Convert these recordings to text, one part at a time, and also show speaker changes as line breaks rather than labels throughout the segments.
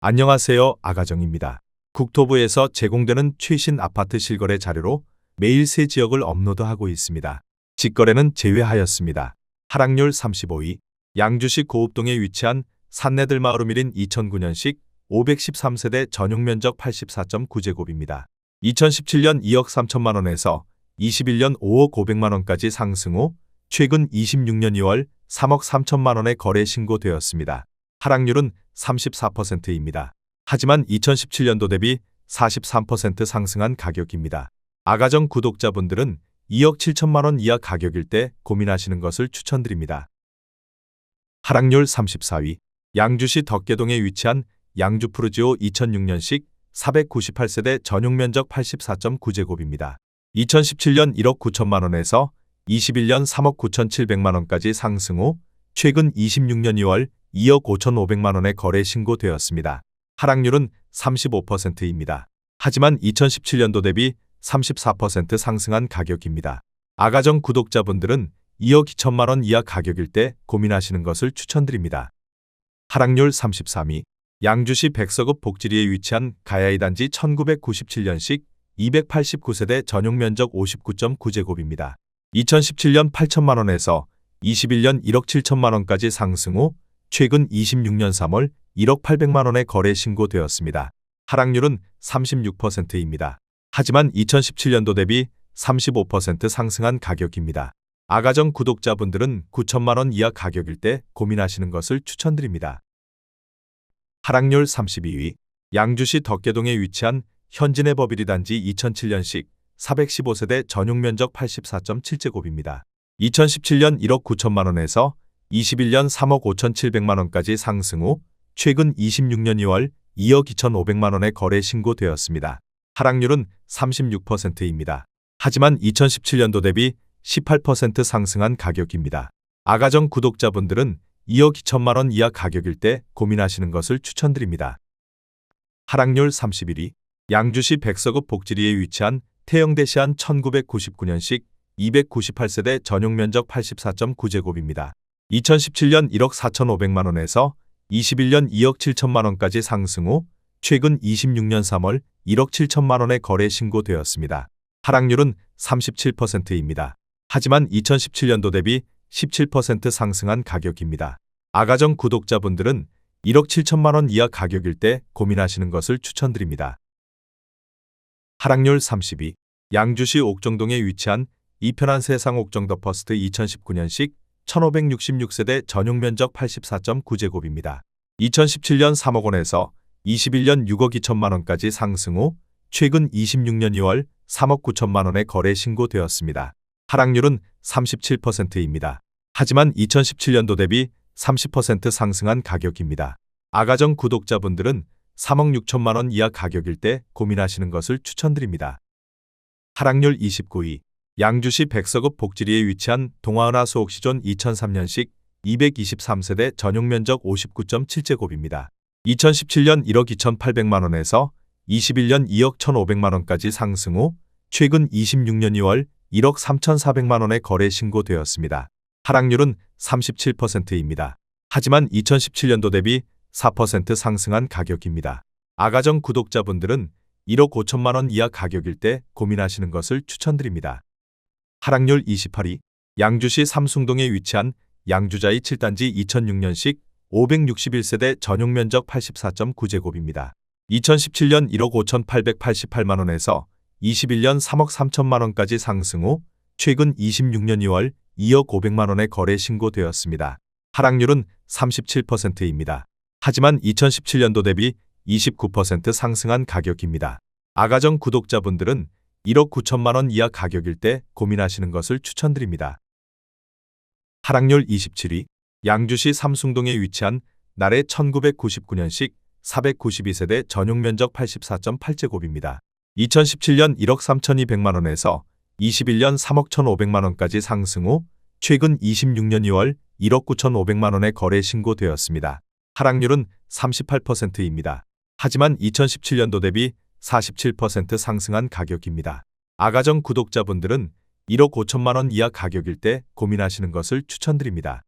안녕하세요. 아가정입니다. 국토부에서 제공되는 최신 아파트 실거래 자료로 매일 새 지역을 업로드하고 있습니다. 직거래는 제외하였습니다. 하락률 35위. 양주시 고읍동에 위치한 산내들마을우밀인 2009년식 513세대 전용면적 84.9제곱입니다. 2017년 2억 3천만 원에서 21년 5억 500만 원까지 상승 후 최근 26년 2월 3억 3천만 원에 거래 신고되었습니다. 하락률은 34%입니다. 하지만 2017년도 대비 43% 상승한 가격입니다. 아가정 구독자분들은 2억 7천만 원 이하 가격일 때 고민하시는 것을 추천드립니다. 하락률 34위. 양주시 덕계동에 위치한 양주푸르지오 2006년식 498세대 전용면적 84.9제곱입니다. 2017년 1억 9천만 원에서 21년 3억 9천7백만 원까지 상승 후 최근 26년 2월 2억 5천5백만 원에 거래 신고되었습니다. 하락률은 35%입니다. 하지만 2017년도 대비 34% 상승한 가격입니다. 아가정 구독자분들은 2억 2천만 원 이하 가격일 때 고민하시는 것을 추천드립니다. 하락률 33위. 양주시 백서읍 복지리에 위치한 가야이 단지 1997년식 289세대 전용면적 59.9제곱입니다. 2017년 8천만 원에서 21년 1억 7천만 원까지 상승 후 최근 26년 3월 1억 8백만 원에 거래 신고되었습니다. 하락률은 36%입니다. 하지만 2017년도 대비 35% 상승한 가격입니다. 아가정 구독자분들은 9천만 원 이하 가격일 때 고민하시는 것을 추천드립니다. 하락률 32위. 양주시 덕계동에 위치한 현진의 버비리 단지 2007년식 415세대 전용면적 84.7제곱입니다. 2017년 1억 9천만 원에서 21년 3억 5천7백만 원까지 상승 후 최근 26년 2월 2억 2천5백만 원에 거래 신고되었습니다. 하락률은 36%입니다. 하지만 2017년도 대비 18% 상승한 가격입니다. 아가정 구독자분들은 2억 2천만 원 이하 가격일 때 고민하시는 것을 추천드립니다. 하락률 31위. 양주시 백서읍 복지리에 위치한 태영대시안 1999년식 298세대 전용면적 84.9제곱입니다. 2017년 1억 4천5백만 원에서 21년 2억 7천만 원까지 상승 후 최근 26년 3월 1억 7천만 원에 거래 신고되었습니다. 하락률은 37%입니다. 하지만 2017년도 대비 17% 상승한 가격입니다. 아가정 구독자분들은 1억 7천만 원 이하 가격일 때 고민하시는 것을 추천드립니다. 하락률 30위. 양주시 옥정동에 위치한 이편한 세상 옥정 더 퍼스트 2019년식 1566세대 전용면적 84.9제곱입니다. 2017년 3억 원에서 21년 6억 2천만 원까지 상승 후 최근 26년 2월 3억 9천만 원에 거래 신고되었습니다. 하락률은 37%입니다. 하지만 2017년도 대비 30% 상승한 가격입니다. 아가정 구독자분들은 3억 6천만 원 이하 가격일 때 고민하시는 것을 추천드립니다. 하락률 29위. 양주시 백서읍 복지리에 위치한 동아은하 수옥시존 2003년식 223세대 전용면적 59.7제곱입니다. 2017년 1억 2천8백만 원에서 21년 2억 1천5백만 원까지 상승 후 최근 26년 2월 1억 3천4백만 원에 거래 신고되었습니다. 하락률은 37%입니다. 하지만 2017년도 대비 4% 상승한 가격입니다. 아가정 구독자분들은 1억 5천만 원 이하 가격일 때 고민하시는 것을 추천드립니다. 하락률 28위. 양주시 삼숭동에 위치한 양주자이 7단지 2006년식 561세대 전용면적 84.9제곱입니다. 2017년 1억 5천888만 원에서 21년 3억 3천만 원까지 상승 후 최근 26년 2월 2억 5백만 원에 거래 신고되었습니다. 하락률은 37%입니다. 하지만 2017년도 대비 29% 상승한 가격입니다. 아가정 구독자분들은 1억 9천만 원 이하 가격일 때 고민하시는 것을 추천드립니다. 하락률 27위. 양주시 삼숭동에 위치한 나래 1999년식 492세대 전용면적 84.8제곱입니다. 2017년 1억 3천2백만 원에서 21년 3억 1천5백만 원까지 상승 후 최근 26년 2월 1억 9천5백만 원에 거래 신고되었습니다. 하락률은 38%입니다. 하지만 2017년도 대비 47% 상승한 가격입니다. 아가정 구독자분들은 1억 5천만 원 이하 가격일 때 고민하시는 것을 추천드립니다.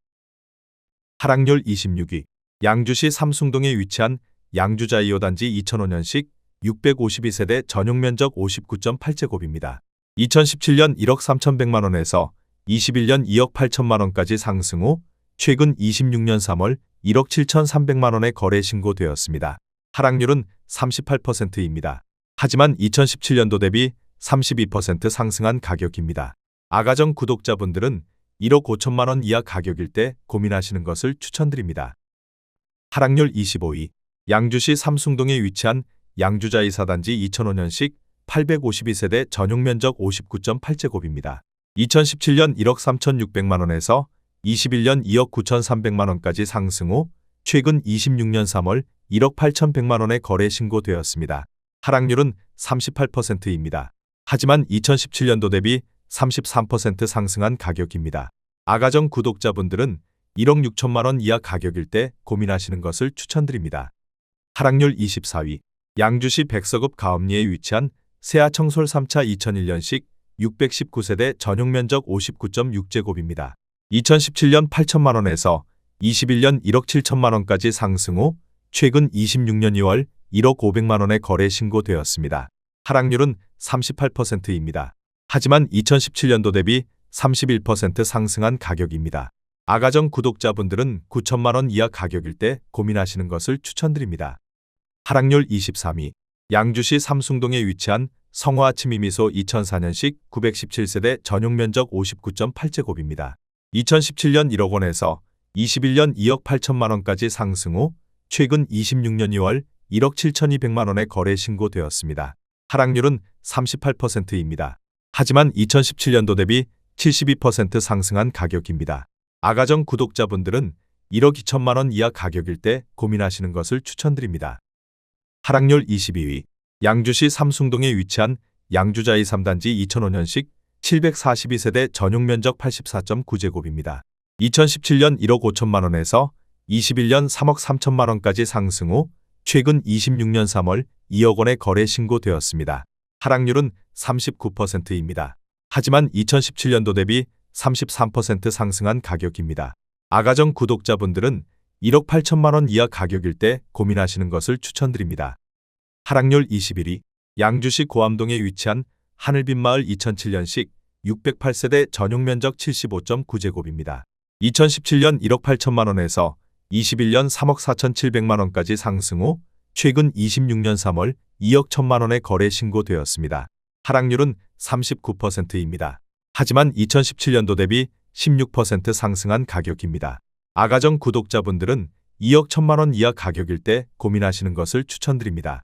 하락률 26위. 양주시 삼숭동에 위치한 양주자 2호 단지 2005년식 652세대 전용 면적 59.8제곱입니다. 2017년 1억 3,100만 원에서 21년 2억 8천만 원까지 상승 후 최근 26년 3월 1억 7,300만 원에 거래 신고되었습니다. 하락률은 38%입니다. 하지만 2017년도 대비 32% 상승한 가격입니다. 아가정 구독자분들은 1억 5천만 원 이하 가격일 때 고민하시는 것을 추천드립니다. 하락률 25위. 양주시 삼숭동에 위치한 양주자 2사단지 2005년식 852세대 전용 면적 59.8제곱입니다. 2017년 1억 3,600만 원에서 21년 2억 9,300만 원까지 상승 후 최근 26년 3월 1억 8,100만 원에 거래 신고되었습니다. 하락률은 38%입니다. 하지만 2017년도 대비 33% 상승한 가격입니다. 아가정 구독자분들은 1억 6천만 원 이하 가격일 때 고민하시는 것을 추천드립니다. 하락률 24위. 양주시 백서급 가업리에 위치한 세아청솔 3차 2001년식 619세대 전용 면적 59.6제곱입니다. 2017년 8천만 원에서 21년 1억 7천만 원까지 상승 후 최근 26년 2월 1억 500만 원에 거래 신고되었습니다. 하락률은 38%입니다. 하지만 2017년도 대비 31% 상승한 가격입니다. 아가정 구독자분들은 9천만 원 이하 가격일 때 고민하시는 것을 추천드립니다. 하락률 23위. 양주시 삼숭동에 위치한 성화 치미미소 2004년식 917세대 전용 면적 59.8제곱입니다. 2017년 1억 원에서 21년 2억 8천만 원까지 상승 후 최근 26년 2월 1억 7,200만 원에 거래 신고되었습니다. 하락률은 38%입니다. 하지만 2017년도 대비 72% 상승한 가격입니다. 아가정 구독자분들은 1억 2천만 원 이하 가격일 때 고민하시는 것을 추천드립니다. 하락률 22위. 양주시 삼숭동에 위치한 양주자 23단지 2005년식 742세대 전용 면적 84.9제곱입니다. 2017년 1억 5천만 원에서 21년 3억 3천만 원까지 상승 후 최근 26년 3월 2억 원에 거래 신고되었습니다. 하락률은 39%입니다. 하지만 2017년도 대비 33% 상승한 가격입니다. 아가정 구독자분들은 1억 8천만 원 이하 가격일 때 고민하시는 것을 추천드립니다. 하락률 21위. 양주시 고암동에 위치한 하늘빛마을 2007년식 608세대 전용 면적 75.9제곱입니다. 2017년 1억 8천만 원에서 21년 3억 4,700만 원까지 상승 후 최근 26년 3월 2억 1천만 원에 거래 신고되었습니다. 하락률은 39%입니다. 하지만 2017년도 대비 16% 상승한 가격입니다. 아가정 구독자분들은 2억 1천만 원 이하 가격일 때 고민하시는 것을 추천드립니다.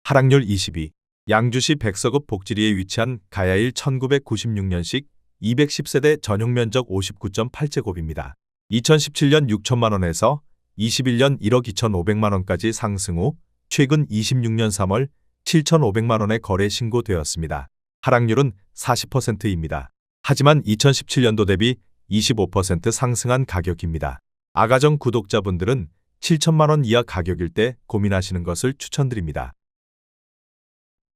하락률 22. 양주시 백서급 복지리에 위치한 가야일 1996년식 210세대 전용 면적 59.8제곱입니다. 2017년 6천만 원에서 21년 1억 2,500만 원까지 상승 후 최근 26년 3월 7,500만 원에 거래 신고되었습니다. 하락률은 40%입니다. 하지만 2017년도 대비 25% 상승한 가격입니다. 아가정 구독자분들은 7천만 원 이하 가격일 때 고민하시는 것을 추천드립니다.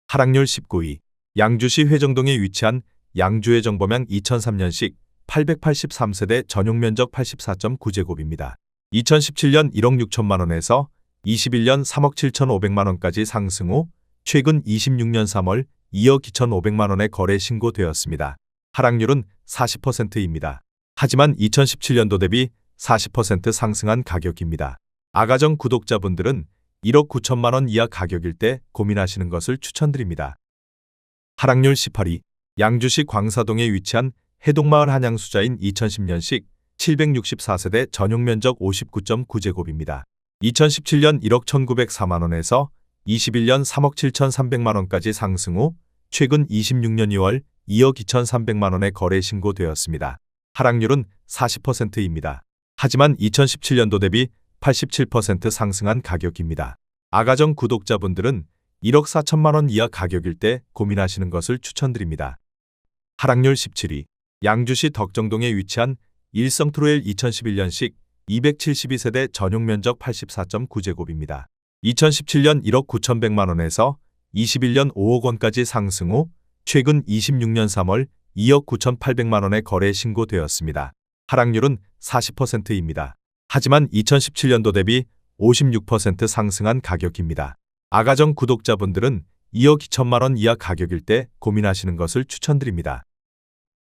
하락률 19위. 양주시 회정동에 위치한 양주회정범양 2003년식 883세대 전용 면적 84.9제곱입니다. 2017년 1억 6천만 원에서 21년 3억 7,500만 원까지 상승 후 최근 26년 3월 2억 2,500만 원에 거래 신고되었습니다. 하락률은 40%입니다. 하지만 2017년도 대비 40% 상승한 가격입니다. 아가정 구독자분들은 1억 9천만 원 이하 가격일 때 고민하시는 것을 추천드립니다. 하락률 18위. 양주시 광사동에 위치한 해동마을 한양수자인 2010년식 764세대 전용 면적 59.9제곱입니다. 2017년 1억 1,904만 원에서 21년 3억 7,300만 원까지 상승 후 최근 26년 2월 2억 2,300만 원에 거래 신고되었습니다. 하락률은 40%입니다. 하지만 2017년도 대비 87% 상승한 가격입니다. 아가정 구독자분들은 1억 4천만 원 이하 가격일 때 고민하시는 것을 추천드립니다. 하락률 17위. 양주시 덕정동에 위치한 일성트로엘 2011년식 272세대 전용 면적 84.9제곱입니다. 2017년 1억 9,100만 원에서 21년 5억 원까지 상승 후 최근 26년 3월 2억 9,800만 원에 거래 신고되었습니다. 하락률은 40%입니다. 하지만 2017년도 대비 56% 상승한 가격입니다. 아가정 구독자분들은 2억 2천만 원 이하 가격일 때 고민하시는 것을 추천드립니다.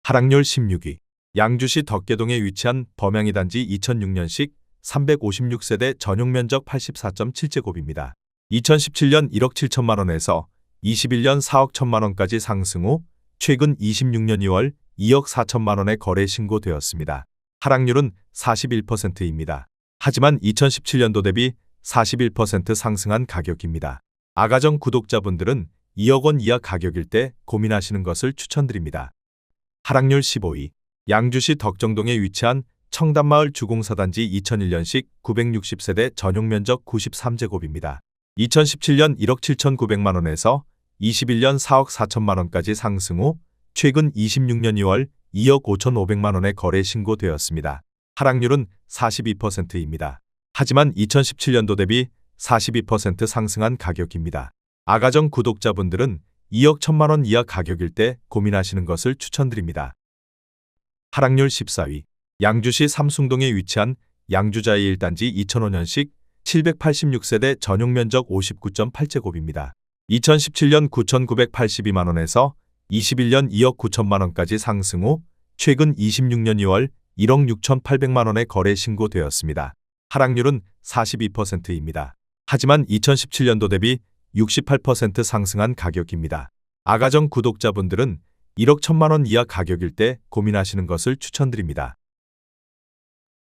하락률 16위. 양주시 덕계동에 위치한 범양이 단지 2006년식 356세대 전용 면적 84.7제곱입니다. 2017년 1억 7천만 원에서 21년 4억 1천만 원까지 상승 후 최근 26년 2월 2억 4천만 원에 거래 신고되었습니다. 하락률은 41%입니다. 하지만 2017년도 대비 41% 상승한 가격입니다. 아가정 구독자분들은 2억 원 이하 가격일 때 고민하시는 것을 추천드립니다. 하락률 15위. 양주시 덕정동에 위치한 청담마을 주공사단지 2001년식 960세대 전용 면적 93제곱입니다. 2017년 1억 7,900만 원에서 21년 4억 4천만 원까지 상승 후 최근 26년 2월 2억 5,500만 원에 거래 신고되었습니다. 하락률은 42%입니다. 하지만 2017년도 대비 42% 상승한 가격입니다. 아가정 구독자분들은 2억 1천만 원 이하 가격일 때 고민하시는 것을 추천드립니다. 하락률 14위. 양주시 삼숭동에 위치한 양주자이 1단지 2005년식 786세대 전용 면적 59.8제곱입니다. 2017년 9,982만 원에서 21년 2억 9천만 원까지 상승 후 최근 26년 2월 1억 6,800만 원에 거래 신고되었습니다. 하락률은 42%입니다. 하지만 2017년도 대비 68% 상승한 가격입니다. 아가정 구독자분들은 1억 1천만 원 이하 가격일 때 고민하시는 것을 추천드립니다.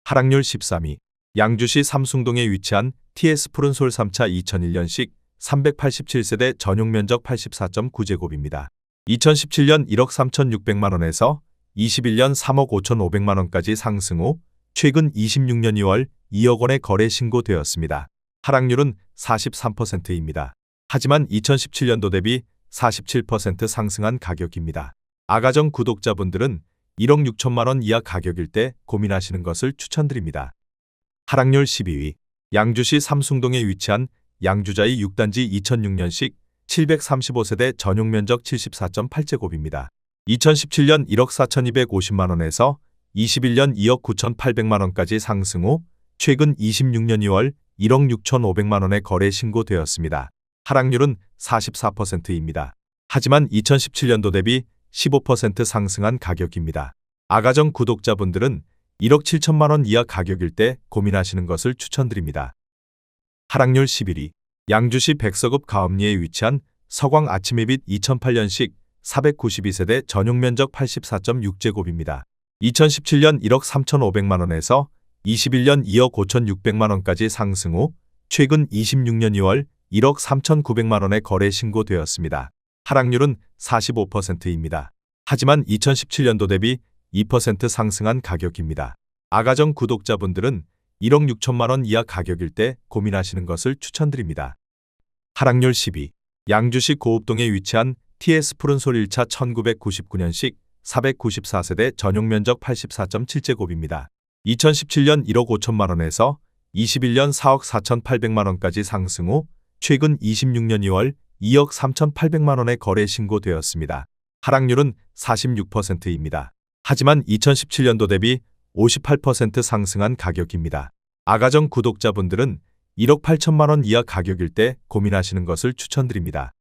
하락률 13위. 양주시 삼숭동에 위치한 TS 푸른솔 3차 2001년식 387세대 전용 면적 84.9제곱입니다. 2017년 1억 3,600만 원에서 21년 3억 5,500만 원까지 상승 후 최근 26년 2월 2억 원에 거래 신고되었습니다. 하락률은 43%입니다. 하지만 2017년도 대비 47% 상승한 가격입니다. 아가정 구독자분들은 1억 6천만 원 이하 가격일 때 고민하시는 것을 추천드립니다. 하락률 12위. 양주시 삼숭동에 위치한 양주자이 6단지 2006년식 735세대 전용 면적 74.8제곱입니다. 2017년 1억 4,250만 원에서 21년 2억 9,800만 원까지 상승 후 최근 26년 2월 1억 6,500만 원에 거래 신고되었습니다. 하락률은 44%입니다. 하지만 2017년도 대비 15% 상승한 가격입니다. 아가정 구독자분들은 1억 7천만 원 이하 가격일 때 고민하시는 것을 추천드립니다. 하락률 11위. 양주시 백서급 가업리에 위치한 서광 아침해빛 2008년식 492세대 전용 면적 84.6제곱입니다. 2017년 1억 3,500만 원에서 21년 2억 5,600만 원까지 상승 후 최근 26년 2월 1억 3,900만 원에 거래 신고되었습니다. 하락률은 45%입니다. 하지만 2017년도 대비 2% 상승한 가격입니다. 아가정 구독자분들은 1억 6천만 원 이하 가격일 때 고민하시는 것을 추천드립니다. 하락률 10위. 양주시 고읍동에 위치한 TS 푸른솔 1차 1999년식 494세대 전용 면적 84.7제곱입니다. 2017년 1억 5천만 원에서 21년 4억 4,800만 원까지 상승 후 최근 26년 2월 2억 3,800만 원에 거래 신고되었습니다. 하락률은 46%입니다. 하지만 2017년도 대비 58% 상승한 가격입니다. 아가정 구독자분들은 1억 8천만 원 이하 가격일 때 고민하시는 것을 추천드립니다.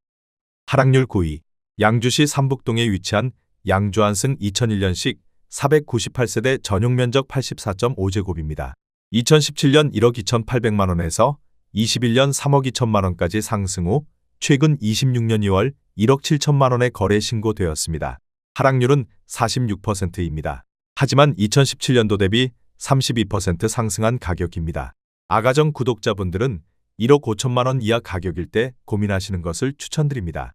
하락률 9위. 양주시 삼북동에 위치한 양주안승 2001년식 498세대 전용 면적 84.5제곱입니다. 2017년 1억 2,800만 원에서 21년 3억 2천만 원까지 상승 후 최근 26년 2월 1억 7천만 원에 거래 신고되었습니다. 하락률은 46%입니다. 하지만 2017년도 대비 32% 상승한 가격입니다. 아가정 구독자분들은 1억 5천만 원 이하 가격일 때 고민하시는 것을 추천드립니다.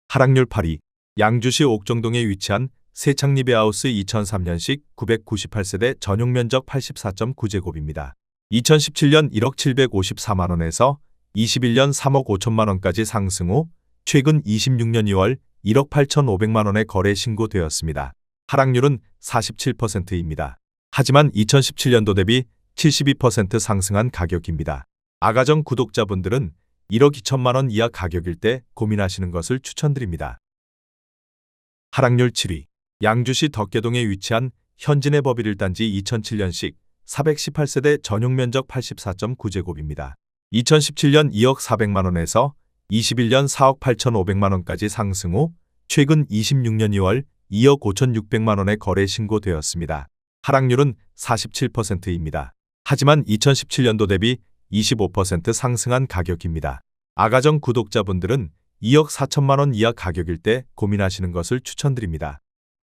하락률 8위. 양주시 옥정동에 위치한 세창리베하우스 2003년식 998세대 전용 면적 84.9제곱입니다. 2017년 1억 754만 원에서 21년 3억 5천만 원까지 상승 후 최근 26년 2월 1억 8,500만 원에 거래 신고되었습니다. 하락률은 47%입니다. 하지만 2017년도 대비 72% 상승한 가격입니다. 아가정 구독자분들은 1억 2천만 원 이하 가격일 때 고민하시는 것을 추천드립니다. 하락률 7위. 양주시 덕계동에 위치한 현진의 법일 1단지 2007년식 418세대 전용 면적 84.9제곱입니다. 2017년 2억 400만 원에서 21년 4억 8,500만 원까지 상승 후 최근 26년 2월 2억 5,600만 원에 거래 신고되었습니다. 하락률은 47%입니다. 하지만 2017년도 대비 25% 상승한 가격입니다. 아가정 구독자분들은 2억 4천만 원 이하 가격일 때 고민하시는 것을 추천드립니다.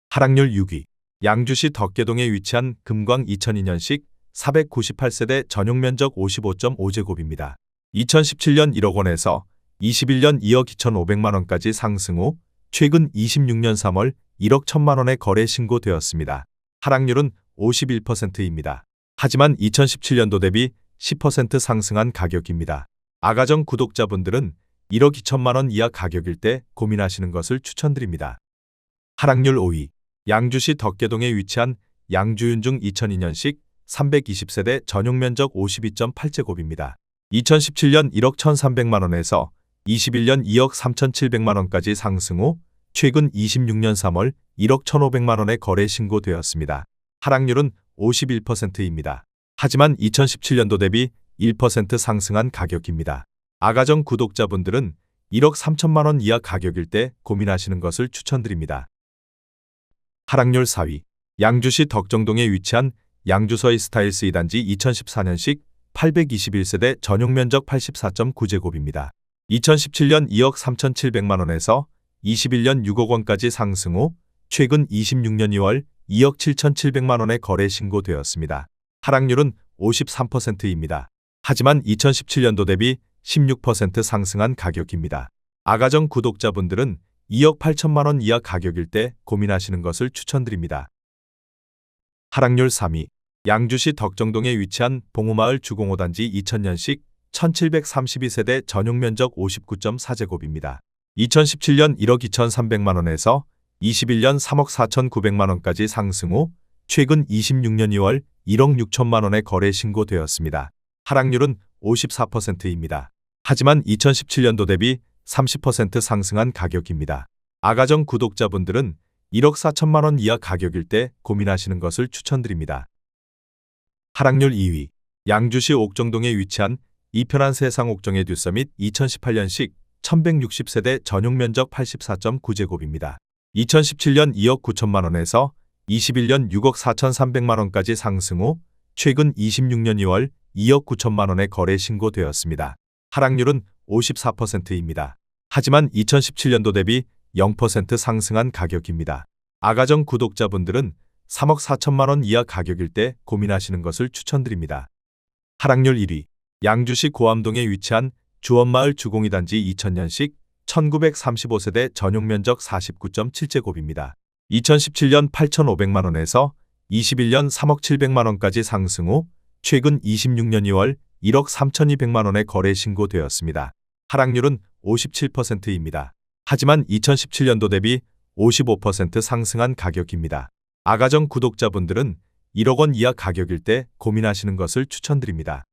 하락률 6위. 양주시 덕계동에 위치한 금광 2002년식 498세대 전용 면적 55.5제곱입니다. 2017년 1억 원에서 21년 2억 2,500만 원까지 상승 후 최근 26년 3월 1억 1천만 원에 거래 신고되었습니다. 하락률은 51%입니다. 하지만 2017년도 대비 10% 상승한 가격입니다. 아가정 구독자분들은 1억 2천만 원 이하 가격일 때 고민하시는 것을 추천드립니다. 하락률 5위. 양주시 덕계동에 위치한 양주윤중 2002년식 320세대 전용 면적 52.8제곱입니다. 2017년 1억 1,300만 원에서 21년 2억 3,700만 원까지 상승 후 최근 26년 3월 1억 1,500만 원에 거래 신고되었습니다. 하락률은 51%입니다. 하지만 2017년도 대비 1% 상승한 가격입니다. 아가정 구독자분들은 1억 3천만 원 이하 가격일 때 고민하시는 것을 추천드립니다. 하락률 4위. 양주시 덕정동에 위치한 양주서희 스타일스 2단지 2014년식 821세대 전용 면적 84.9제곱입니다. 2017년 2억 3,700만 원에서 21년 6억 원까지 상승 후 최근 26년 2월 2억 7,700만 원에 거래 신고되었습니다. 하락률은 53%입니다. 하지만 2017년도 대비 16% 상승한 가격입니다. 아가정 구독자분들은 2억 8천만 원 이하 가격일 때 고민하시는 것을 추천드립니다. 하락률 3위. 양주시 덕정동에 위치한 봉우마을 주공 5단지 2000년식 1732세대 전용 면적 59.4제곱입니다. 2017년 1억 2,300만 원에서 21년 3억 4,900만 원까지 상승 후 최근 26년 2월 1억 6천만 원에 거래 신고되었습니다. 하락률은 54%입니다. 하지만 2017년도 대비 30% 상승한 가격입니다. 아가정 구독자분들은 1억 4천만 원 이하 가격일 때 고민하시는 것을 추천드립니다. 하락률 2위. 양주시 옥정동에 위치한 이편한 세상 옥정의 듀서밋 2018년식 1160세대 전용 면적 84.9제곱입니다. 2017년 2억 9천만 원에서 21년 6억 4,300만 원까지 상승 후 최근 26년 2월 2억 9천만 원에 거래 신고되었습니다. 하락률은 54%입니다. 하지만 2017년도 대비 0% 상승한 가격입니다. 아가정 구독자분들은 3억 4천만 원 이하 가격일 때 고민하시는 것을 추천드립니다. 하락률 1위. 양주시 고암동에 위치한 주원마을 주공 2단지 2000년식 1935세대 전용 면적 49.7제곱입니다. 2017년 8,500만 원에서 21년 3억 700만 원까지 상승 후 최근 26년 2월 1억 3,200만 원에 거래 신고되었습니다. 하락률은 57%입니다. 하지만 2017년도 대비 55% 상승한 가격입니다. 아가정 구독자분들은 1억 원 이하 가격일 때 고민하시는 것을 추천드립니다.